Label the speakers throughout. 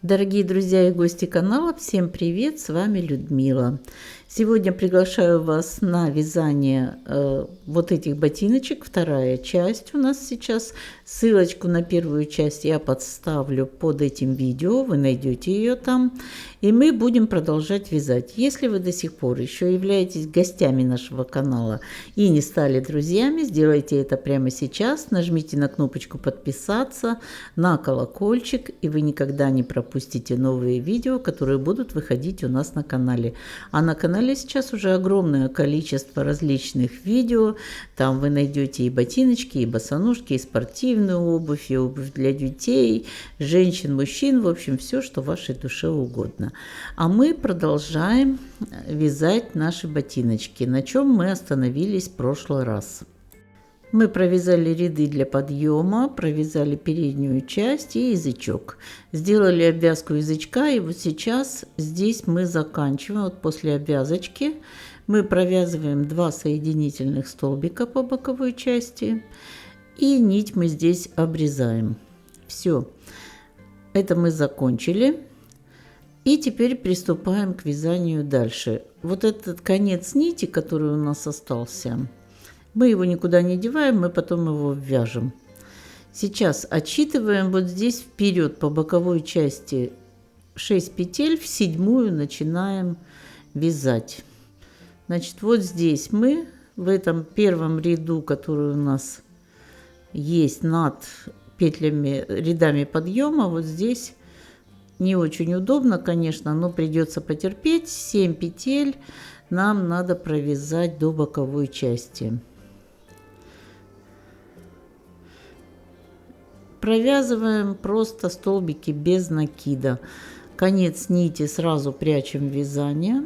Speaker 1: Дорогие друзья и гости канала, всем привет, с вами Людмила. Сегодня приглашаю вас на вязание вот этих ботиночек, вторая часть у нас сейчас. Ссылочку на первую часть я подставлю под этим видео, вы найдете ее там. И мы будем продолжать вязать. Если вы до сих пор еще являетесь гостями нашего канала и не стали друзьями, сделайте это прямо сейчас. Нажмите на кнопочку подписаться, на колокольчик, и вы никогда не пропустите новые видео, которые будут выходить у нас на канале. А на канале сейчас уже огромное количество различных видео. Там вы найдете и ботиночки, и босоножки, и спортивную обувь, и обувь для детей, женщин, мужчин, в общем, все, что вашей душе угодно. А мы продолжаем вязать наши ботиночки, на чем мы остановились в прошлый раз. Мы провязали ряды для подъема, провязали переднюю часть и язычок. Сделали обвязку язычка, и вот сейчас здесь мы заканчиваем. Вот после обвязочки мы провязываем 2 соединительных столбика по боковой части, и нить мы здесь обрезаем. Все, это мы закончили. И теперь приступаем к вязанию дальше. Вот этот конец нити, который у нас остался, мы его никуда не деваем, мы потом его вяжем. Сейчас отсчитываем вот здесь вперед по боковой части 6 петель, в 7-ю начинаем вязать. Значит, вот здесь мы в этом первом ряду, который у нас есть над петлями, рядами подъема, вот здесь не очень удобно, конечно, но придется потерпеть. 7 петель нам надо провязать до боковой части. Провязываем просто столбики без накида. Конец нити сразу прячем в вязание,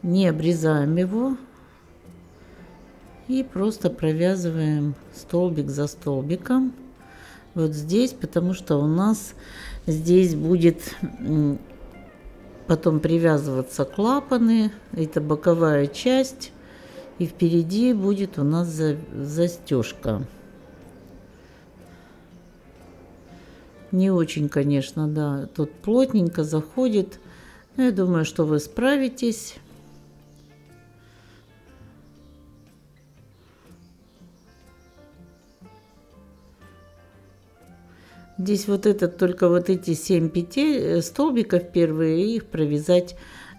Speaker 1: не обрезаем его и просто провязываем столбик за столбиком. Вот здесь, потому что у нас здесь будет потом привязываться клапаны, это боковая часть, и впереди будет у нас застежка. Не очень, конечно, да, тут плотненько заходит, но я думаю, что вы справитесь. Здесь вот этот, только вот эти 7 петель, столбиков первые, их провязать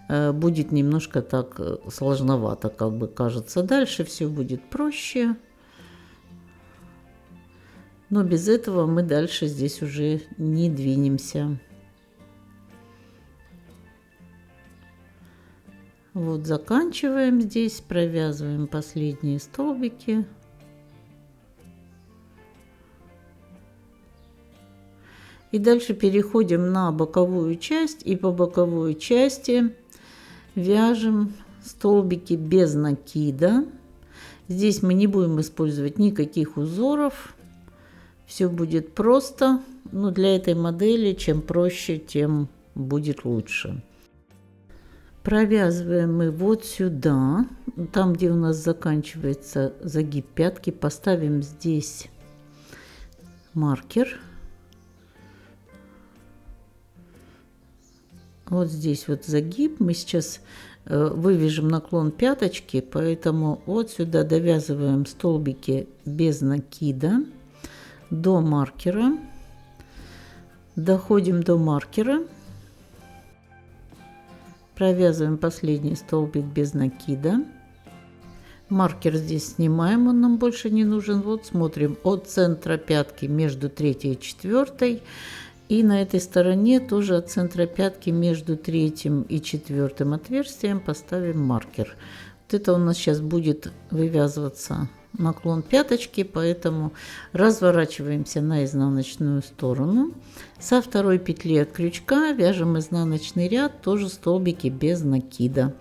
Speaker 1: будет немножко так сложновато, как бы кажется. Дальше все будет проще. Но без этого мы дальше здесь уже не двинемся. Вот заканчиваем здесь, провязываем последние столбики. И дальше переходим на боковую часть, и по боковой части вяжем столбики без накида. Здесь мы не будем использовать никаких узоров. Все будет просто, но для этой модели чем проще, тем будет лучше. Провязываем мы вот сюда, там, где у нас заканчивается загиб пятки, поставим здесь маркер. Вот здесь вот загиб, мы сейчас вывяжем наклон пяточки, поэтому вот сюда довязываем столбики без накида до маркера, доходим до маркера, провязываем последний столбик без накида, маркер здесь снимаем, он нам больше не нужен. Вот смотрим от центра пятки между 3-й и 4-й, и на этой стороне тоже от центра пятки между 3-м и 4-м отверстием поставим маркер. Вот это у нас сейчас будет вывязываться наклон пяточки, поэтому разворачиваемся на изнаночную сторону. Со 2-й петли от крючка вяжем изнаночный ряд, тоже столбики без накида.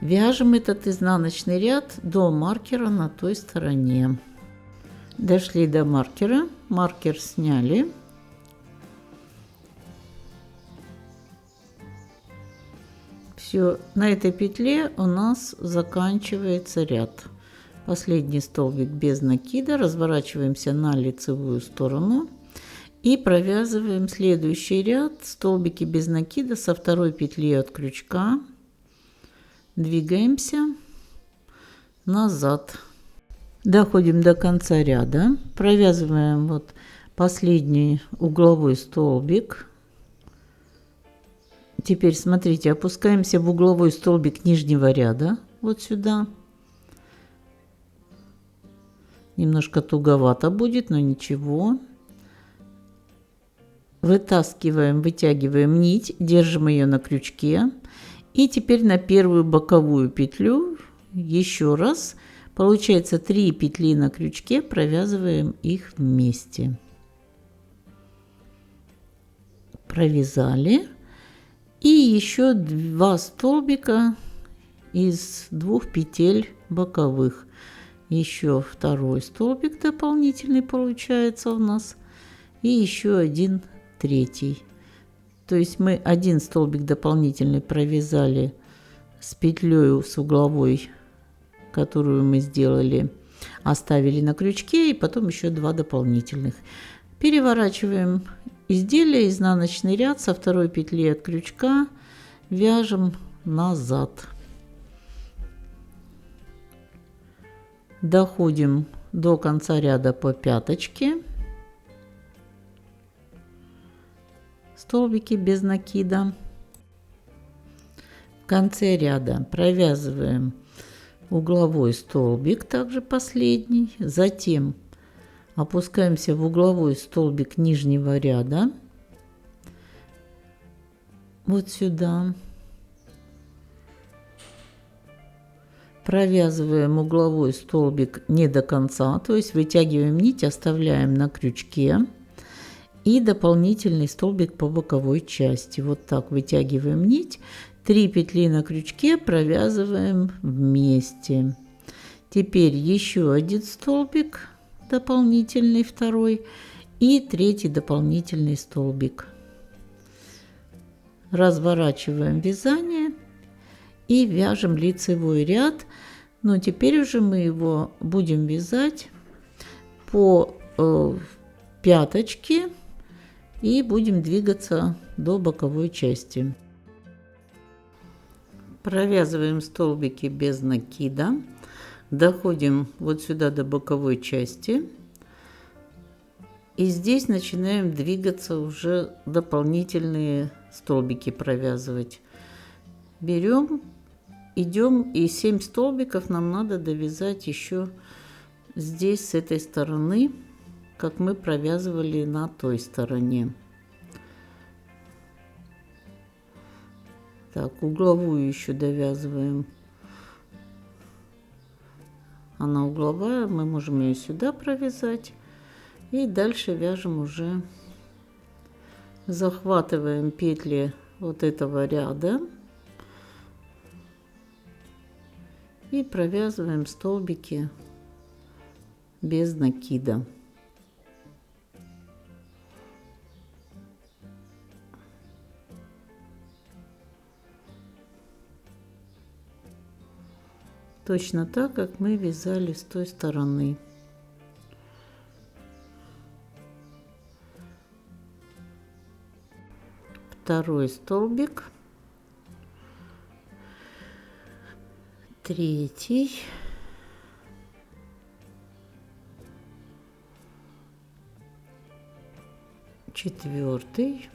Speaker 1: Вяжем этот изнаночный ряд до маркера на той стороне. Дошли до маркера, маркер сняли. Все, на этой петле у нас заканчивается ряд. Последний столбик без накида, разворачиваемся на лицевую сторону И провязываем следующий ряд, столбики без накида со второй петли от крючка. Двигаемся назад. Доходим до конца ряда, провязываем вот последний угловой столбик. Теперь смотрите, опускаемся в угловой столбик нижнего ряда, вот сюда. Немножко туговато будет, но ничего. Вытаскиваем, вытягиваем нить, держим ее на крючке. И теперь на первую боковую петлю еще раз. Получается 3 петли на крючке, провязываем их вместе. Провязали. И еще 2 столбика из 2 петель боковых. Еще второй столбик дополнительный получается у нас. И еще один третий. То есть мы один столбик дополнительный провязали с петлей с угловой, которую мы сделали, оставили на крючке, и потом еще 2 дополнительных. Переворачиваем изделие, изнаночный ряд со второй петли от крючка, вяжем назад. Доходим до конца ряда по пяточке. Столбики без накида. В конце ряда провязываем угловой столбик, также последний. Затем опускаемся в угловой столбик нижнего ряда. Вот сюда. Провязываем угловой столбик не до конца, то есть вытягиваем нить, оставляем на крючке. И дополнительный столбик по боковой части. Вот так вытягиваем нить. 3 петли на крючке провязываем вместе. Теперь еще один столбик дополнительный, второй, и третий дополнительный столбик. Разворачиваем вязание и вяжем лицевой ряд. Но теперь уже мы его будем вязать по пяточке и будем двигаться до боковой части. Провязываем столбики без накида, доходим вот сюда до боковой части, и здесь начинаем двигаться, уже дополнительные столбики провязывать. Берем, идем, и 7 столбиков нам надо довязать еще здесь, с этой стороны, как мы провязывали на той стороне. Так, угловую еще довязываем. Она угловая, мы можем ее сюда провязать. И дальше вяжем уже, захватываем петли вот этого ряда и провязываем столбики без накида. Точно так, как мы вязали с той стороны. Второй столбик, третий, четвертый,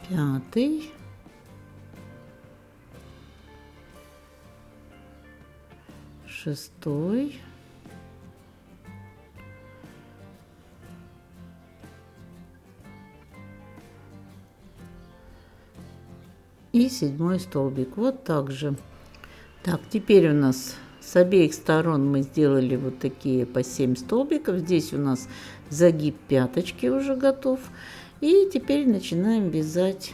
Speaker 1: пятый, шестой, и седьмой столбик. Вот так же. Так, теперь у нас с обеих сторон мы сделали вот такие по 7 столбиков. Здесь у нас загиб пяточки уже готов. И теперь начинаем вязать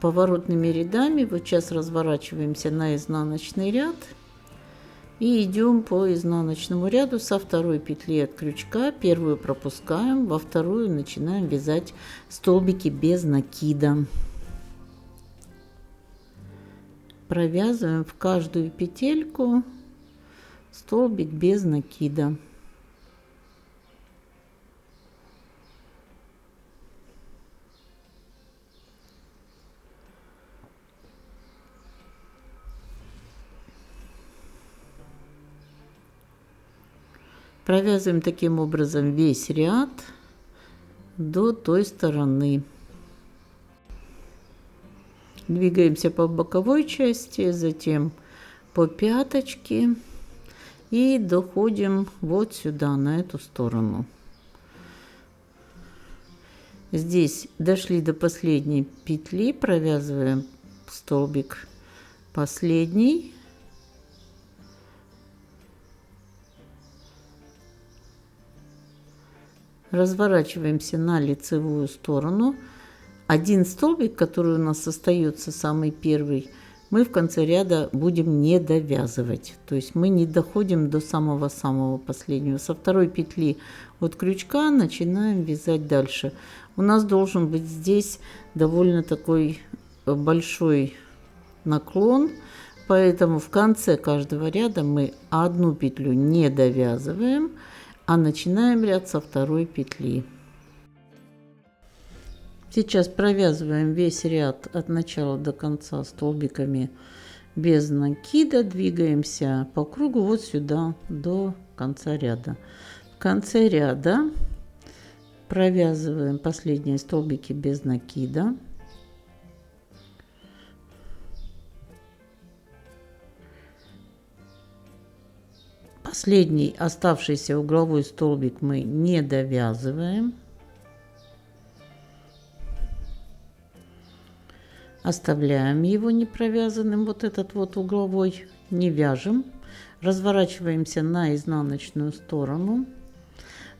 Speaker 1: поворотными рядами. Вот сейчас разворачиваемся на изнаночный ряд и идем по изнаночному ряду со второй петли от крючка. Первую пропускаем, во вторую начинаем вязать столбики без накида. провязываем в каждую петельку столбик без накида. Провязываем таким образом весь ряд до той стороны. Двигаемся по боковой части, затем по пяточке и доходим вот сюда, на эту сторону. Здесь дошли до последней петли, провязываем столбик последний. Разворачиваемся на лицевую сторону. Один столбик, который у нас остается, самый первый, мы в конце ряда будем не довязывать. То есть мы не доходим до самого-самого последнего. Со второй петли от крючка начинаем вязать дальше. У нас должен быть здесь довольно такой большой наклон, поэтому в конце каждого ряда мы одну петлю не довязываем, а начинаем ряд со второй петли. Сейчас провязываем весь ряд от начала до конца столбиками без накида, двигаемся по кругу вот сюда до конца ряда. В конце ряда провязываем последние столбики без накида. Последний оставшийся угловой столбик мы не довязываем. Оставляем его не провязанным, вот этот вот угловой, не вяжем. Разворачиваемся на изнаночную сторону.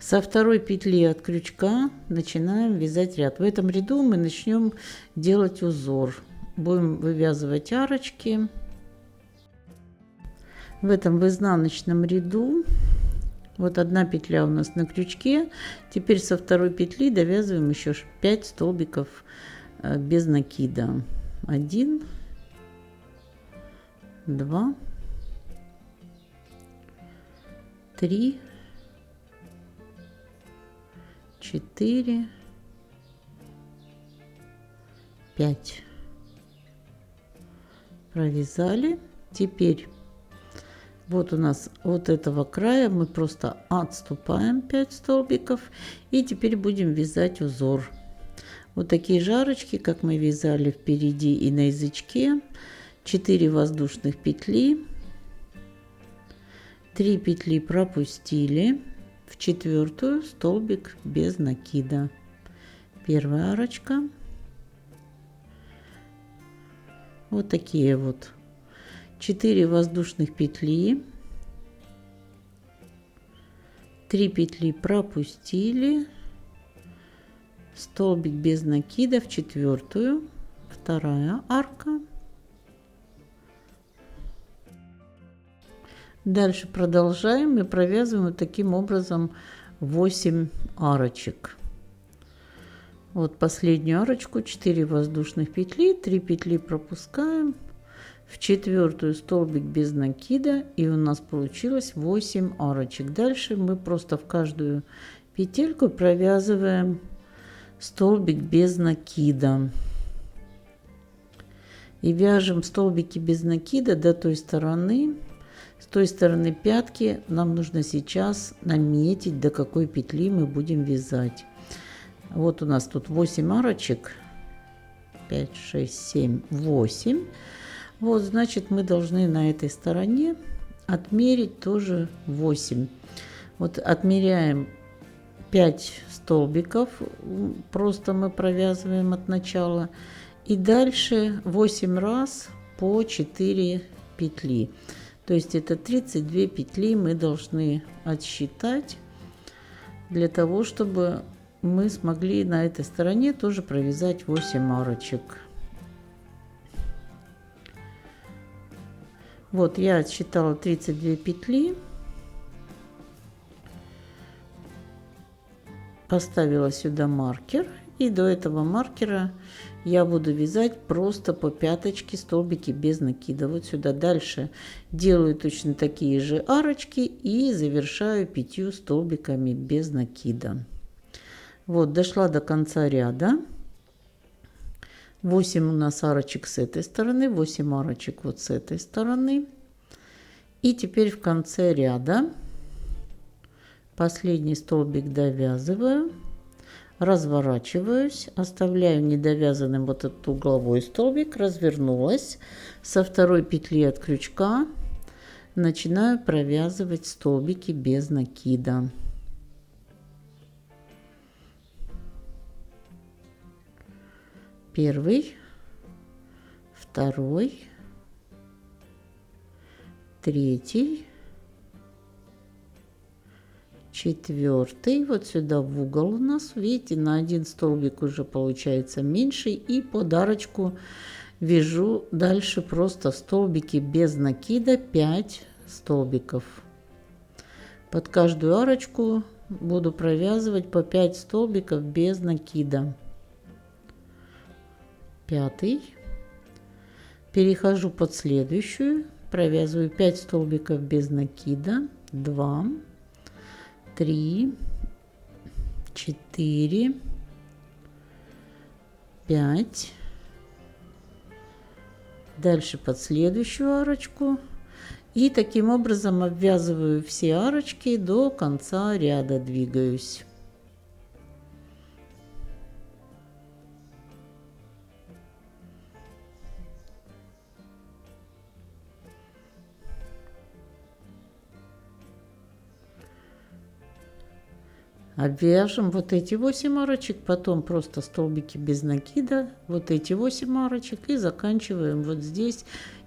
Speaker 1: Со второй петли от крючка начинаем вязать ряд. В этом ряду мы начнем делать узор. Будем вывязывать арочки. В этом в изнаночном ряду вот одна петля у нас на крючке. Теперь со второй петли довязываем еще 5 столбиков без накида. 1, 2, 3, 4, 5. Провязали. Теперь вот у нас от этого края мы просто отступаем 5 столбиков и теперь будем вязать узор. Вот такие жарочки, как мы вязали впереди и на язычке. 4 воздушных петли, 3 петли пропустили, в четвертую столбик без накида. Первая арочка. Вот такие вот 4 воздушных петли, 3 петли пропустили, столбик без накида в четвертую, вторая арка. Дальше продолжаем и провязываем вот таким образом 8 арочек. Вот последнюю арочку, 4 воздушных петли, 3 петли пропускаем, в четвертую столбик без накида, и у нас получилось 8 арочек. Дальше мы просто в каждую петельку провязываем столбик без накида и вяжем столбики без накида до той стороны. С той стороны пятки нам нужно сейчас наметить, до какой петли мы будем вязать. Вот у нас тут 8 арочек, 5, 6, 7, 8. Вот, значит, мы должны на этой стороне отмерить тоже 8. Вот отмеряем 5 столбиков, просто мы провязываем от начала, и дальше 8 раз по 4 петли. То есть это 32 петли мы должны отсчитать для того, чтобы мы смогли на этой стороне тоже провязать 8 арочек. Вот я отсчитала 32 петли, поставила сюда маркер И до этого маркера я буду вязать просто по пяточке столбики без накида. Вот сюда. Дальше делаю точно такие же арочки и завершаю 5 столбиками без накида. Вот, дошла до конца ряда. 8 у нас арочек с этой стороны, 8 арочек вот с этой стороны. И теперь в конце ряда последний столбик довязываю, разворачиваюсь, оставляю недовязанным вот этот угловой столбик, развернулась, со второй петли от крючка начинаю провязывать столбики без накида. Первый, второй, третий, четвертый. Вот сюда в угол у нас, видите, на один столбик уже получается меньше. И под арочку вяжу дальше просто столбики без накида, 5 столбиков. Под каждую арочку буду провязывать по 5 столбиков без накида. Пятый. Перехожу под следующую, провязываю 5 столбиков без накида, 2, 3, 4, 5. Дальше под следующую арочку. И таким образом обвязываю все арочки, до конца ряда двигаюсь. Обвяжем вот эти 8 арочек, потом просто столбики без накида, вот эти 8 арочек, и заканчиваем вот здесь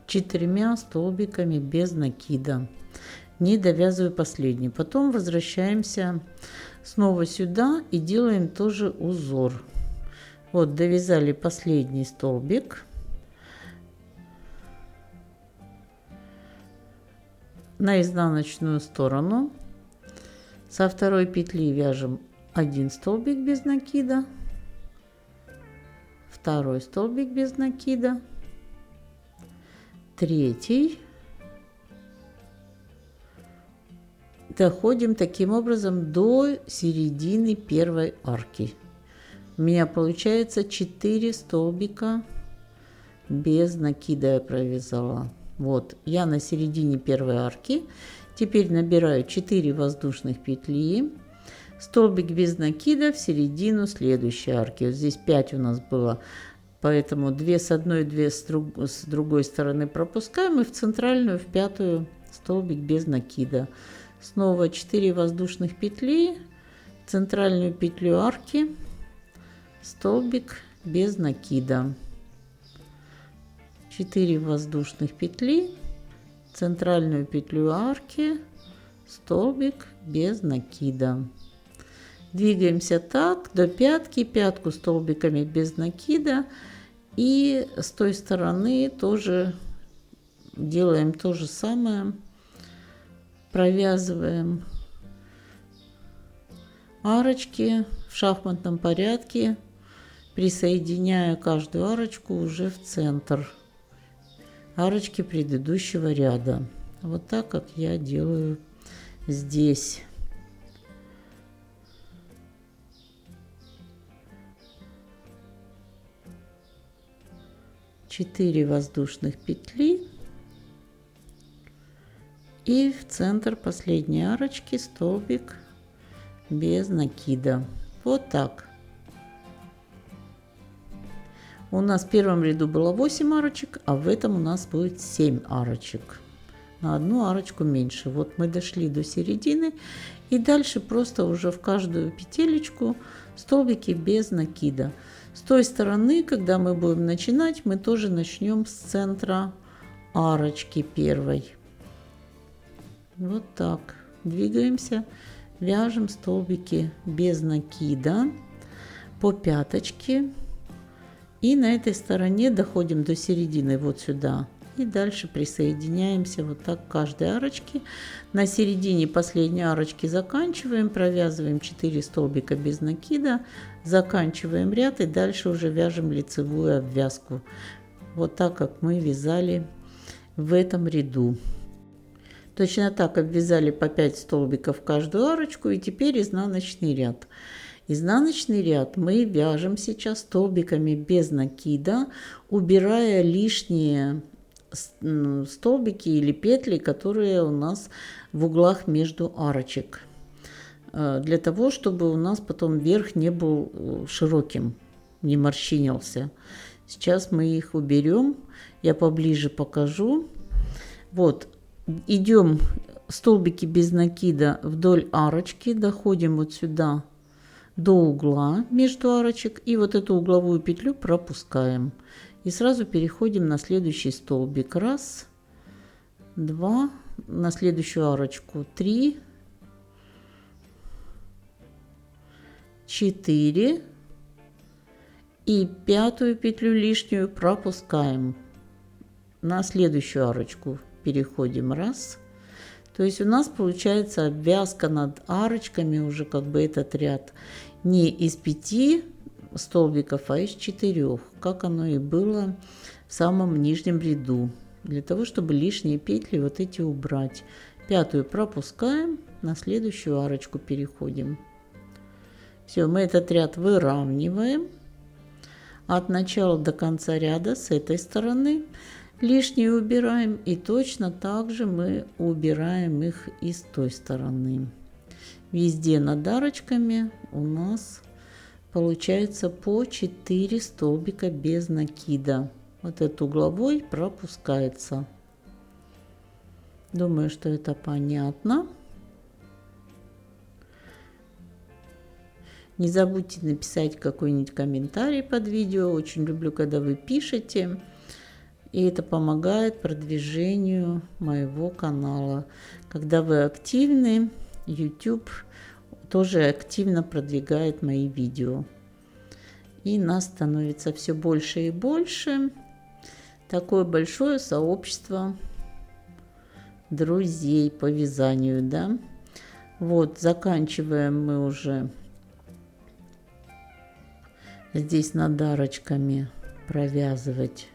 Speaker 1: 4 столбиками без накида. Не довязываю последний. Потом возвращаемся снова сюда и делаем тоже узор. Вот довязали последний столбик. На изнаночную сторону. Со второй петли вяжем 1 столбик без накида, второй столбик без накида, третий. Доходим таким образом до середины первой арки. У меня получается 4 столбика без накида я провязала. Вот, я на середине первой арки. Теперь набираю 4 воздушных петли, столбик без накида в середину следующей арки. Вот здесь 5 у нас было, поэтому 2 с одной, 2 с другой стороны пропускаем, и в центральную, в пятую столбик без накида. Снова 4 воздушных петли, центральную петлю арки, столбик без накида. 4 воздушных петли, центральную петлю арки, столбик без накида. Двигаемся так до пятки, пятку столбиками без накида, и с той стороны тоже делаем то же самое, провязываем арочки в шахматном порядке, присоединяя каждую арочку уже в центр арочки предыдущего ряда. Вот так, как я делаю здесь. Четыре воздушных петли. И в центр последней арочки столбик без накида. Вот так. У нас в первом ряду было 8 арочек, а в этом у нас будет 7 арочек. На одну арочку меньше. Вот мы дошли до середины. И дальше просто уже в каждую петелечку столбики без накида. С той стороны, когда мы будем начинать, мы тоже начнем с центра арочки первой. Вот так. Двигаемся, вяжем столбики без накида по пяточке. И на этой стороне доходим до середины, вот сюда, И дальше присоединяемся вот так к каждой арочке. На середине последней арочки заканчиваем, провязываем 4 столбика без накида, заканчиваем ряд и дальше уже вяжем лицевую обвязку. Вот так, как мы вязали в этом ряду. Точно так обвязали по 5 столбиков в каждую арочку, и теперь изнаночный ряд. Изнаночный ряд мы вяжем сейчас столбиками без накида, убирая лишние столбики или петли, которые у нас в углах между арочек. Для того, чтобы у нас потом верх не был широким, не морщинился. Сейчас мы их уберем, я поближе покажу. Вот, идем столбики без накида вдоль арочки, доходим вот сюда до угла между арочек и вот эту угловую петлю пропускаем. И сразу переходим на следующий столбик. Раз, два, на следующую арочку 3, 4 и 5 петлю лишнюю пропускаем. На следующую арочку переходим. Раз. То есть у нас получается обвязка над арочками уже как бы этот ряд не из 5 столбиков, а из 4, как оно и было в самом нижнем ряду. Для того, чтобы лишние петли вот эти убрать. 5 пропускаем, на следующую арочку переходим. Все, мы этот ряд выравниваем от начала до конца ряда с этой стороны. Лишние убираем, и точно так же мы убираем их и с той стороны. Везде над арочками у нас получается по 4 столбика без накида. Вот этот угловой пропускается. Думаю, что это понятно. Не забудьте написать какой-нибудь комментарий под видео. Очень люблю, когда вы пишете. И это помогает продвижению моего канала. Когда вы активны, YouTube тоже активно продвигает мои видео. И нас становится все больше и больше. Такое большое сообщество друзей по вязанию, да. Вот, заканчиваем мы уже здесь над арочками провязывать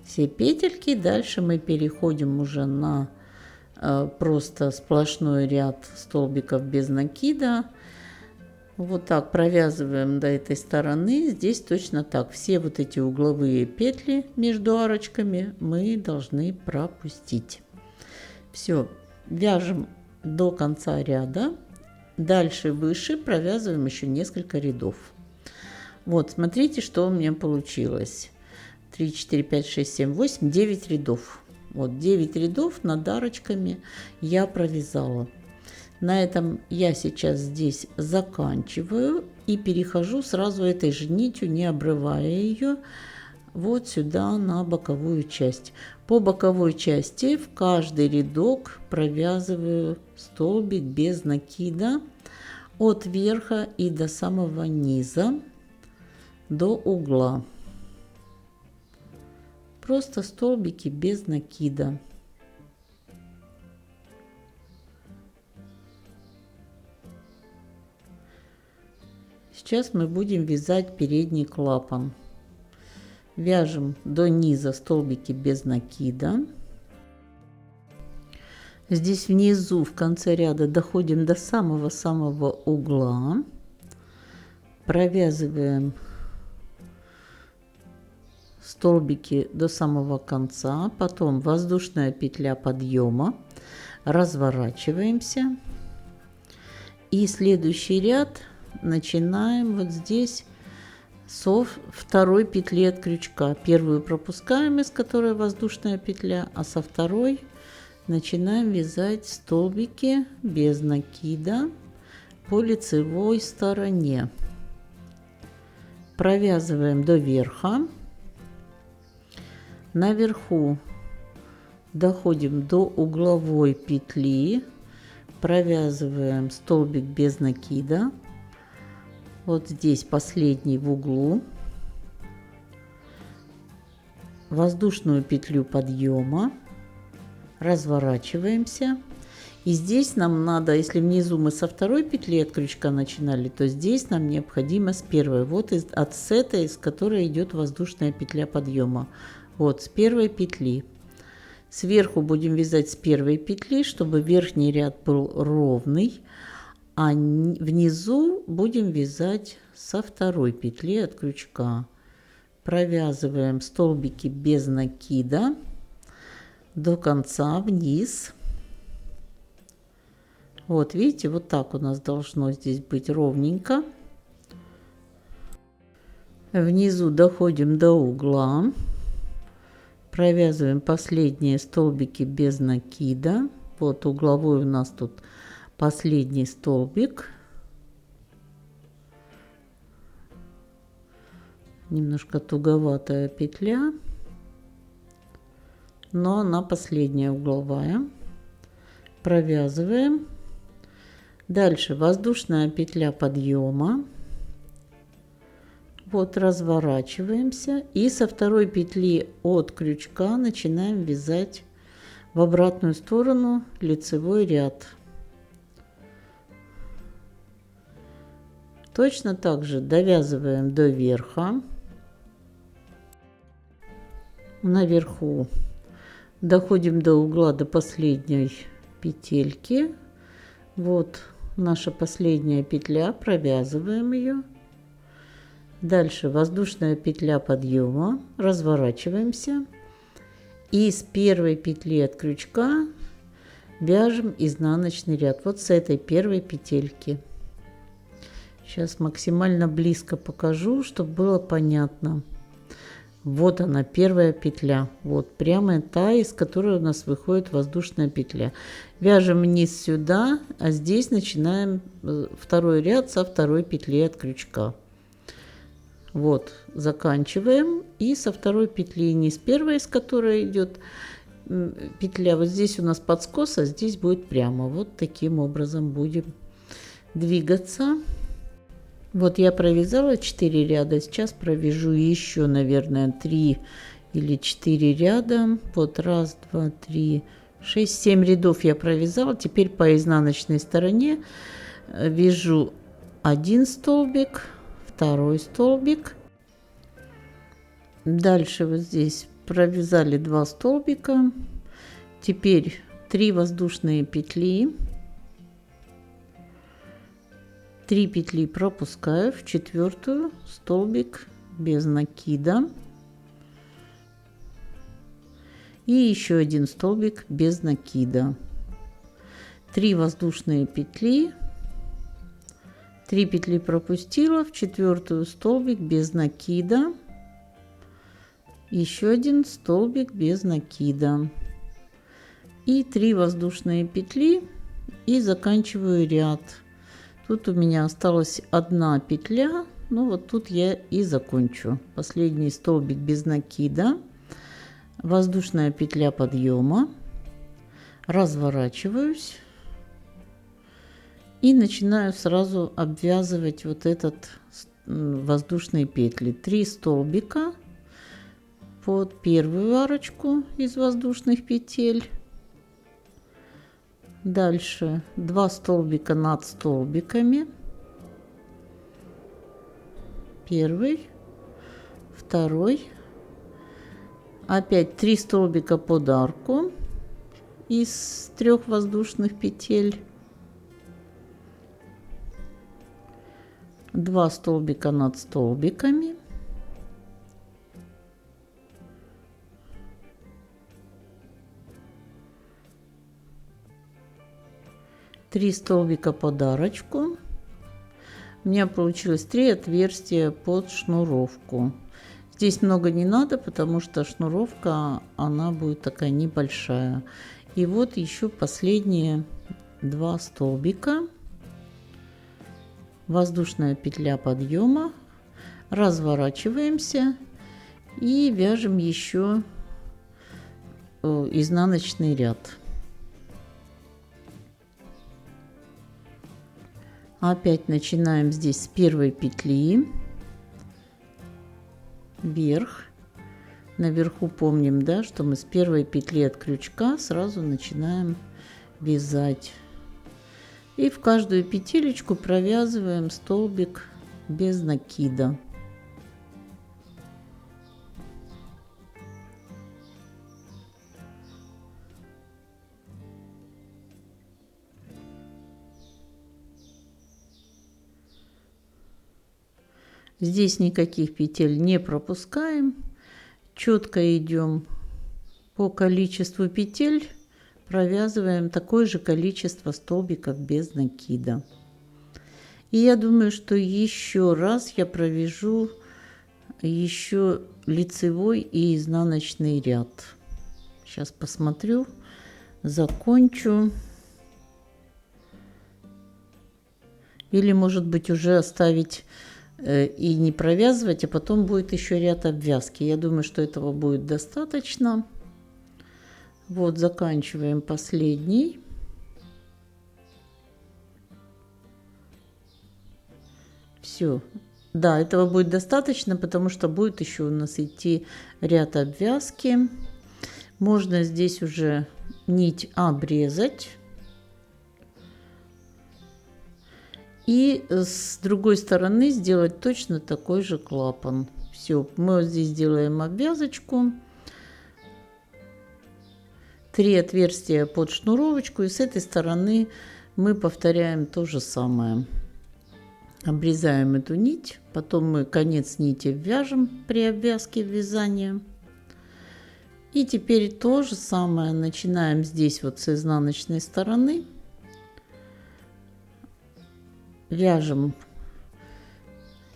Speaker 1: все петельки. Дальше мы переходим уже на просто сплошной ряд столбиков без накида. Вот так провязываем до этой стороны. Здесь точно так. Все вот эти угловые петли между арочками мы должны пропустить. Все, вяжем до конца ряда. Дальше выше провязываем еще несколько рядов. Вот, смотрите, что у меня получилось. 3, 4, 5, 6, 7, 8, 9 рядов. Вот 9 рядов над арочками я провязала. На этом я сейчас здесь заканчиваю и перехожу сразу этой же нитью, не обрывая ее, вот сюда на боковую часть. По боковой части в каждый рядок провязываю столбик без накида от верха и до самого низа, до угла. Просто столбики без накида. Сейчас мы будем вязать передний клапан. Вяжем до низа столбики без накида. Здесь внизу в конце ряда доходим до самого-самого угла. Провязываем столбики до самого конца, потом воздушная петля подъема, разворачиваемся и следующий ряд начинаем вот здесь со второй петли от крючка. Первую пропускаем, из которой воздушная петля, а со второй начинаем вязать столбики без накида по лицевой стороне. Провязываем до верха. Наверху доходим до угловой петли, провязываем столбик без накида. Вот здесь последний в углу. воздушную петлю подъема, разворачиваемся. И здесь нам надо, если внизу мы со второй петли от крючка начинали, то здесь нам необходимо с первой. Вот с этой, с которой идет воздушная петля подъема. Вот с первой петли. Сверху будем вязать с первой петли, чтобы верхний ряд был ровный. А внизу будем вязать со второй петли от крючка. Провязываем столбики без накида до конца вниз. Вот видите, вот так у нас должно здесь быть ровненько. Внизу доходим до угла. Провязываем последние столбики без накида. Вот угловой у нас тут последний столбик. Немножко туговатая петля, но она последняя угловая. Провязываем. Дальше воздушная петля подъема. Вот разворачиваемся и со второй петли от крючка начинаем вязать в обратную сторону лицевой ряд. Точно так же довязываем до верха. Наверху доходим до угла, до последней петельки. Вот наша последняя петля, провязываем ее. Дальше воздушная петля подъема, разворачиваемся и с первой петли от крючка вяжем изнаночный ряд. Вот с этой первой петельки. Сейчас максимально близко покажу, чтобы было понятно. Вот она, первая петля. Вот прямо та, из которой у нас выходит воздушная петля. Вяжем вниз сюда, а здесь начинаем второй ряд со второй петли от крючка. Вот, заканчиваем. И со второй петли, не с первой, с которой идет петля. Вот здесь у нас подскос, а здесь будет прямо. Вот таким образом будем двигаться. Вот я провязала 4 ряда. Сейчас провяжу еще, наверное, 3 или 4 ряда. Вот 1, 2, 3, 6, 7 рядов я провязала. Теперь по изнаночной стороне вяжу один столбик, второй столбик. Дальше вот здесь провязали 2 столбика. Теперь 3 воздушные петли. 3 петли пропускаю, в 4-ю столбик без накида. И еще один столбик без накида. 3 воздушные петли. 3 петли пропустила, в 4-ю столбик без накида. Еще один столбик без накида. И 3 воздушные петли. И заканчиваю ряд. Тут у меня осталась одна петля, ну вот тут я и закончу. Последний столбик без накида, воздушная петля подъема, разворачиваюсь и начинаю сразу обвязывать вот этот воздушные петли. 3 столбика под первую арочку из воздушных петель. Дальше 2 столбика над столбиками. Первый, второй. Опять 3 столбика под арку из 3 воздушных петель. 2 столбика над столбиками. Три столбика под арочку. У меня получилось 3 отверстия под шнуровку. Здесь много не надо, потому что шнуровка, она будет такая небольшая. И вот еще последние 2 столбика. Воздушная петля подъема. Разворачиваемся и вяжем еще изнаночный ряд. Опять начинаем здесь с первой петли, вверх, наверху помним, да, что мы с первой петли от крючка сразу начинаем вязать. И в каждую петелечку провязываем столбик без накида. Здесь никаких петель не пропускаем, четко идем по количеству петель, провязываем такое же количество столбиков без накида. И я думаю, что еще раз я провяжу еще лицевой и изнаночный ряд. Сейчас посмотрю, закончу. Или, может быть, уже оставить и не провязывать, а потом будет еще ряд обвязки. Я думаю, что этого будет достаточно. Вот, заканчиваем последний. Все. Да, этого будет достаточно, потому что будет еще у нас идти ряд обвязки. Можно здесь уже нить обрезать. И с другой стороны сделать точно такой же клапан. Все, мы вот здесь делаем обвязочку. 3 отверстия под шнуровочку. И с этой стороны мы повторяем то же самое. Обрезаем эту нить. Потом мы конец нити вяжем при обвязке вязания. И теперь то же самое начинаем здесь вот с изнаночной стороны. Вяжем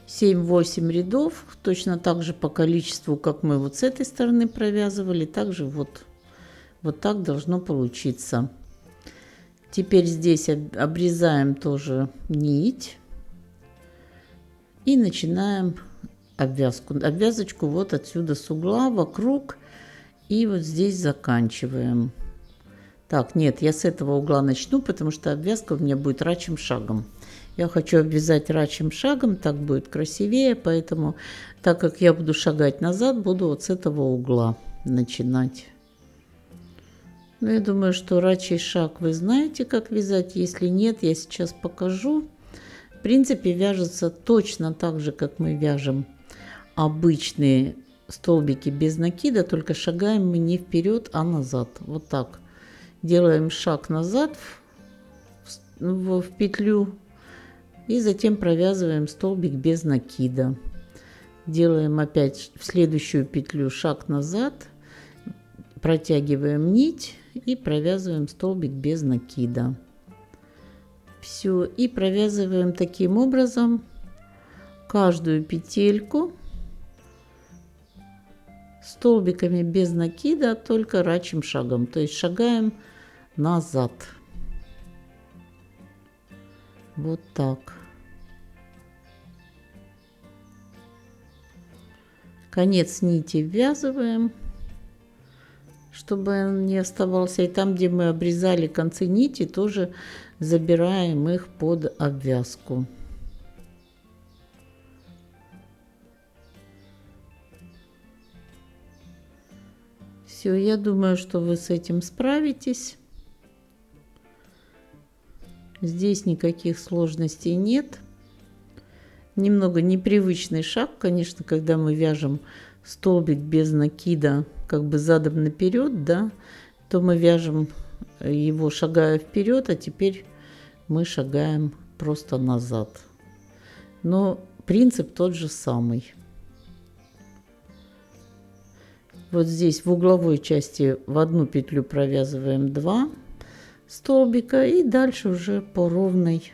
Speaker 1: 7-8 рядов, точно так же по количеству, как мы вот с этой стороны провязывали, также вот так должно получиться. Теперь здесь обрезаем тоже нить и начинаем обвязку. Обвязочку вот отсюда с угла вокруг и вот здесь заканчиваем. Так, нет, я с этого угла начну, потому что обвязка у меня будет рачьим шагом. Я хочу обвязать рачьим шагом, так будет красивее, поэтому, так как я буду шагать назад, буду вот с этого угла начинать. Ну, я думаю, что рачий шаг вы знаете, как вязать. Если нет, я сейчас покажу. В принципе, вяжется точно так же, как мы вяжем обычные столбики без накида, только шагаем мы не вперед, а назад. Вот так. Делаем шаг назад в петлю. И затем провязываем столбик без накида. Делаем опять в следующую петлю шаг назад, протягиваем нить и провязываем столбик без накида. Все, и провязываем таким образом каждую петельку столбиками без накида, только рачьим шагом, то есть шагаем назад. Вот так. Конец нити ввязываем, чтобы он не оставался. И там, где мы обрезали концы нити, тоже забираем их под обвязку. Все, я думаю, что вы с этим справитесь. Здесь никаких сложностей нет. Немного непривычный шаг, конечно, когда мы вяжем столбик без накида, как бы задом наперед, да, то мы вяжем его шагая вперед, а теперь мы шагаем просто назад. Но принцип тот же самый. Вот здесь в угловой части в одну петлю провязываем 2 столбика и дальше уже по ровной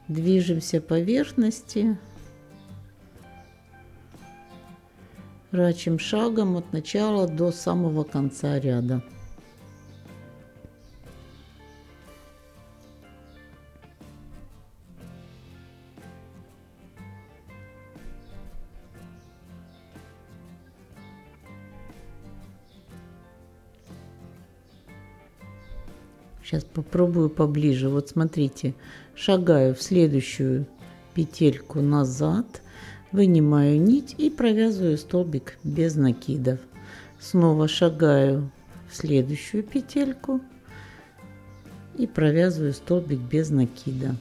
Speaker 1: движемся поверхности рачьим шагом от начала до самого конца ряда. Сейчас попробую поближе. Вот смотрите, шагаю в следующую петельку назад, Вынимаю нить и провязываю столбик без накидов. Снова шагаю в следующую петельку и провязываю столбик без накида.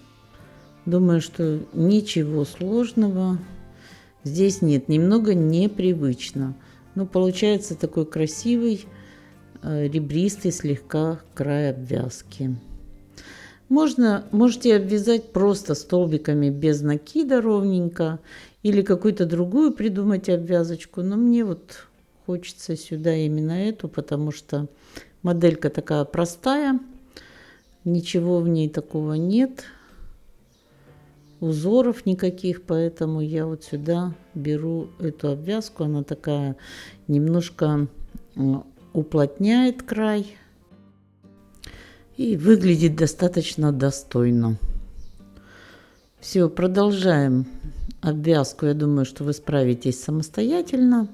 Speaker 1: Думаю, что ничего сложного здесь нет. Немного непривычно, но получается такой красивый ребристый слегка край обвязки. Можете обвязать просто столбиками без накида ровненько или какую-то другую придумать обвязочку, но мне вот хочется сюда именно эту, потому что моделька такая простая, ничего в ней такого нет, узоров никаких, поэтому я вот сюда беру эту обвязку. Она такая немножко уплотняет край и выглядит достаточно достойно. Все, продолжаем обвязку. Я думаю, что вы справитесь самостоятельно.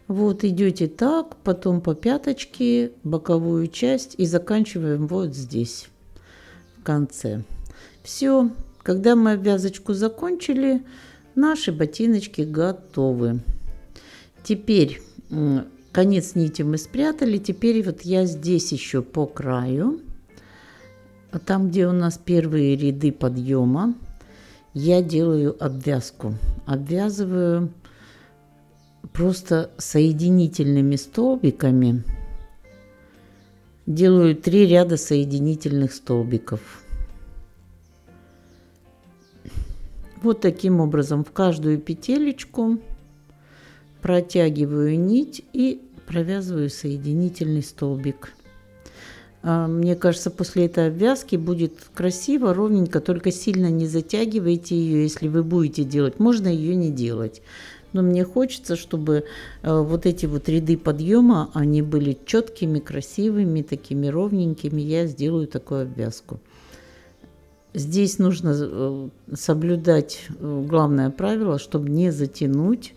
Speaker 1: Вот идете так, потом по пяточке, боковую часть и заканчиваем вот здесь, в конце. Все, когда мы обвязочку закончили, наши ботиночки готовы. Теперь конец нити мы спрятали. Теперь вот я здесь еще по краю, там, где у нас первые ряды подъема, я делаю обвязку. Обвязываю просто соединительными столбиками. Делаю 3 ряда соединительных столбиков. Вот таким образом в каждую петелечку протягиваю нить и провязываю соединительный столбик. Мне кажется, после этой обвязки будет красиво, ровненько, только сильно не затягивайте ее, если вы будете делать. Можно ее не делать. Но мне хочется, чтобы вот эти вот ряды подъема, они были четкими, красивыми, такими ровненькими. Я сделаю такую обвязку. Здесь нужно соблюдать главное правило, чтобы не затянуть,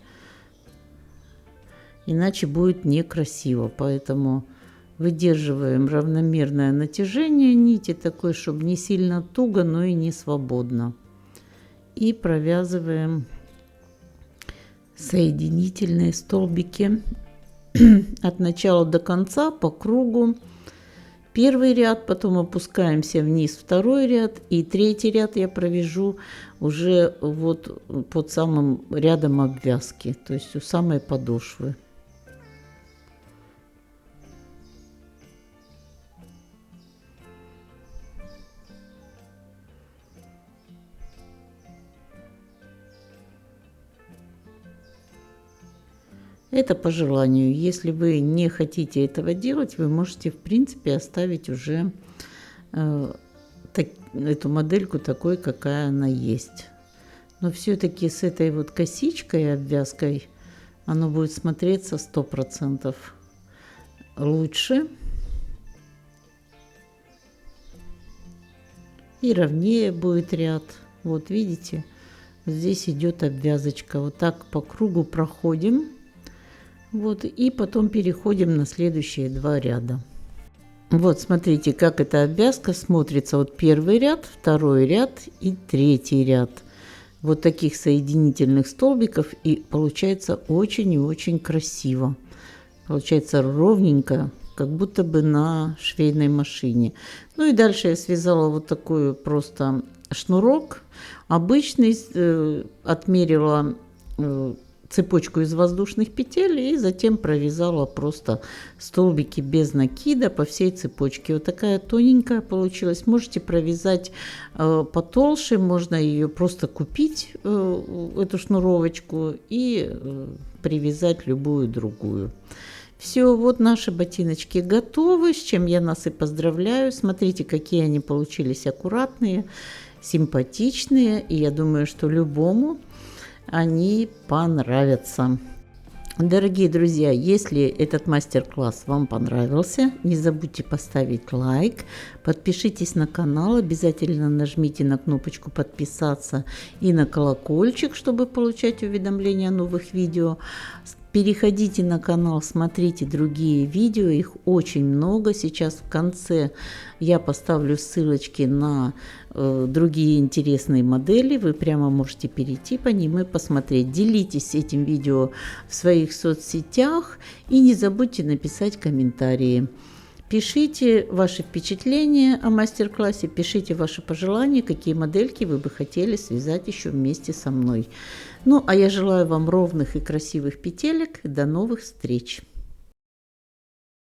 Speaker 1: иначе будет некрасиво. Поэтому выдерживаем равномерное натяжение нити, такое, чтобы не сильно туго, но и не свободно. И провязываем соединительные столбики от начала до конца по кругу. Первый ряд, потом опускаемся вниз, второй ряд, и третий ряд я провяжу уже вот под самым рядом обвязки, то есть у самой подошвы. Это по желанию. Если вы не хотите этого делать, вы можете, в принципе, оставить уже эту модельку такой, какая она есть. Но все-таки с этой вот косичкой и обвязкой оно будет смотреться 100% лучше. И ровнее будет ряд. Вот видите, здесь идет обвязочка. Вот так по кругу проходим. Вот, и потом переходим на следующие 2 ряда. Вот, смотрите, как эта обвязка смотрится. Вот первый ряд, второй ряд и третий ряд. Вот таких соединительных столбиков. И получается очень и очень красиво. Получается ровненько, как будто бы на швейной машине. Ну и дальше я связала вот такой просто шнурок. Обычный, отмерила цепочку из воздушных петель и затем провязала просто столбики без накида по всей цепочке. Вот такая тоненькая получилась. Можете провязать потолще, можно ее просто купить, эту шнуровочку, и привязать любую другую. Все, вот наши ботиночки готовы, с чем я нас и поздравляю. Смотрите, какие они получились аккуратные, симпатичные, и я думаю, что любому они понравятся. Дорогие друзья, если этот мастер-класс вам понравился, не забудьте поставить лайк, подпишитесь на канал, обязательно нажмите на кнопочку подписаться и на колокольчик, чтобы получать уведомления о новых видео. Переходите на канал, смотрите другие видео, их очень много. Сейчас в конце я поставлю ссылочки на другие интересные модели. Вы прямо можете перейти по ним и посмотреть. Делитесь этим видео в своих соцсетях и не забудьте написать комментарии. Пишите ваши впечатления о мастер-классе, пишите ваши пожелания, какие модельки вы бы хотели связать еще вместе со мной. Ну, а я желаю вам ровных и красивых петелек. До новых встреч!